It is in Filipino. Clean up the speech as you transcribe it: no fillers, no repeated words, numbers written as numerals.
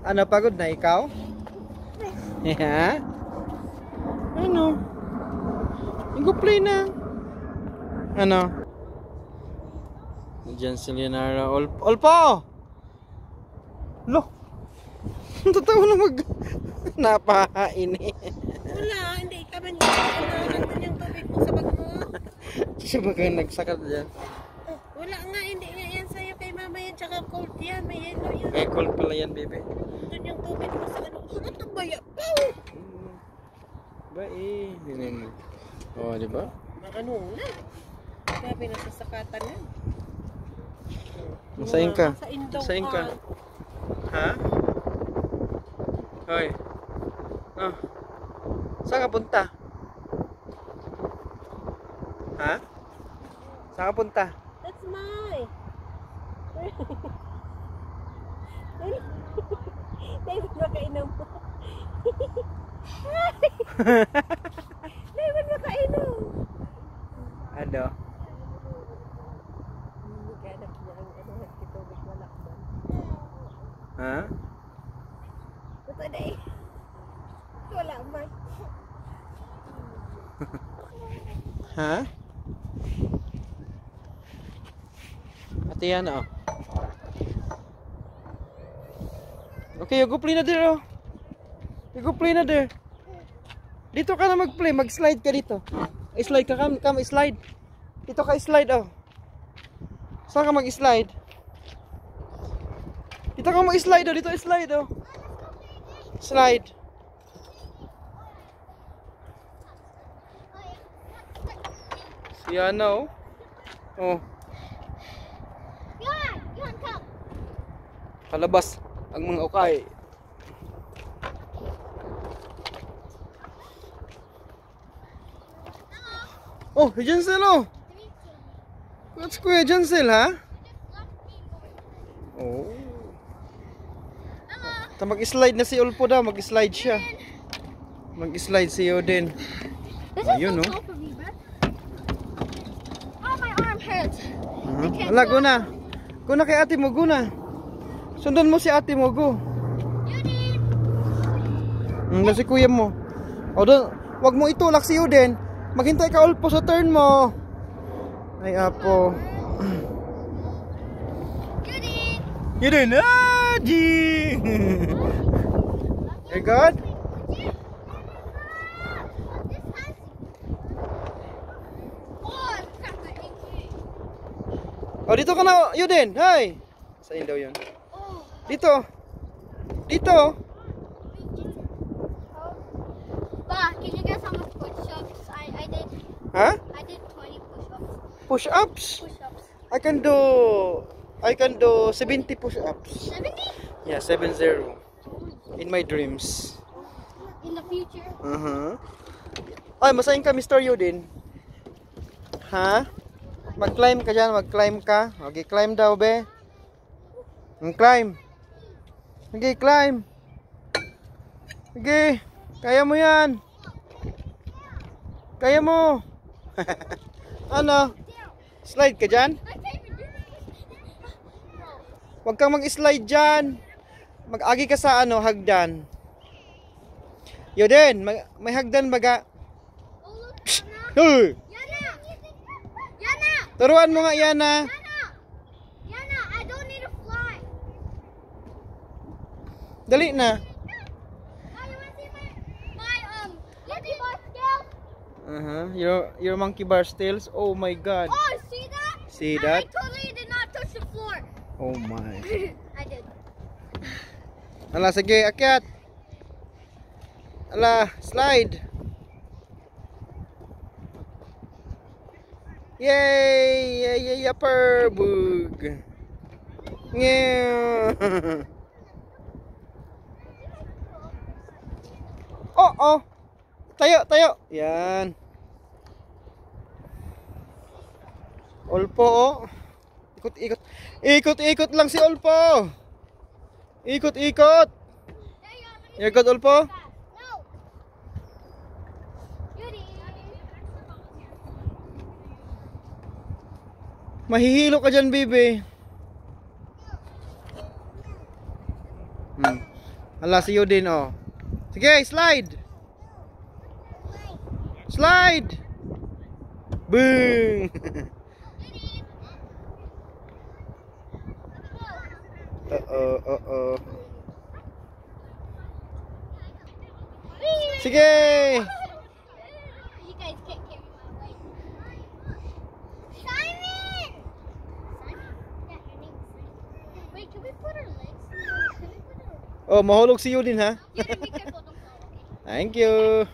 Ano, pagod na ikaw? Yeah? Ano? Iguplay na. Ano? Diyan si Leonardo. Olpo! Lo! Totoo na napahain eh. Wala, hindi ka man nandun yung tubig mo sa bag mo. Siya ba kang nagsakat dyan? Wala nga, hindi nga yan sa'yo kay mama yan, tsaka cold yan, may yellow yan. May cold pala yan, bebe. Doon yung tubig mo sa ano. Ano ba yan? Ba eh. Oh, di ba? Ano na? Grabe na sasakatan yan. Masayin ka. Masayin ka. Ha? Hoy. Oh. Saan ka punta? Ha? Saan ka punta? That's my. David, makainom mo. David, makainom. Ano? Naghanap niya ang nagtitubig malakban. Ha? Ito na eh. Wala man. Ha? Ate yan oh. Okay, you go play na there oh. You go play na there. Dito ka na mag-play, mag-slide ka dito. Slide ka, come slide. Dito ka slide oh. Saan ka mag-slide? Dito ka mag-slide oh, dito slide oh. Slide. Yan oh. Oh. Palabas ang mga ukay. Oh, Jansel oh. What's Kuya Jansel ha? Oh. Mag-slide na si Ulpo daw, mag-slide siya. Mag-slide si Yoden. Ayun oh. Oh, my arm hurts. Wala, guna. Guna kay ate mo, guna. Sundan mo si ate mo, go. Si kuya mo. O doon, wag mo itulak si Yoden. Maghintay ka Ulpo sa turn mo. Ay, apo. Yoden, G! You're good? Oh, dito ka na, Yoden. Hi. Saan daw yun? Dito. Dito. Pa, can you guess how much push-ups I did? Huh? I did 20 push-ups. Push-ups. Push-ups. I can do 70 push-ups. 70? Yeah, 70. In my dreams. In the future? Ay, masayin ka, Mr. Yoden. Ha? Mag-climb ka dyan, mag-climb ka. Okay, climb daw, be. Climb. Okay, climb. Okay, kaya mo yan. Kaya mo. Ano? Slide ka dyan? Huwag kang mag-slide dyan. Mag-agi ka sa ano, hagdan. Yoden, may hagdan baga. Hey! Yana! Turuan mo nga yan na. Yana, I don't need to fly. Dali na. Oh, you want to see my monkey bar scale? Your monkey bar stills. Oh my god. Oh, see that? See that? I totally did not touch the floor. Oh my. I did. Ala, sige, akyat. Ala, slide. Yay! Yay, upper bug. Oh, oh. Tayo, tayo. Yan. Ulpo, oh. Ikot-ikot. Ikot-ikot lang si Ulpo. Ikot-ikot. You're good, Ulpo? No. Yuri. Mahihilo ka dyan, baby. Hala, si Yudin, oh. Sige, slide! Slide! Boom! Uh-oh. Sige! You guys can't carry my weight. Simon! Simon? Yeah, your name's Simon. Wait, can we put our legs? Can we put our... Oh, mahulog si Yudin, ha? You have to be careful, don't fall, okay? Thank you.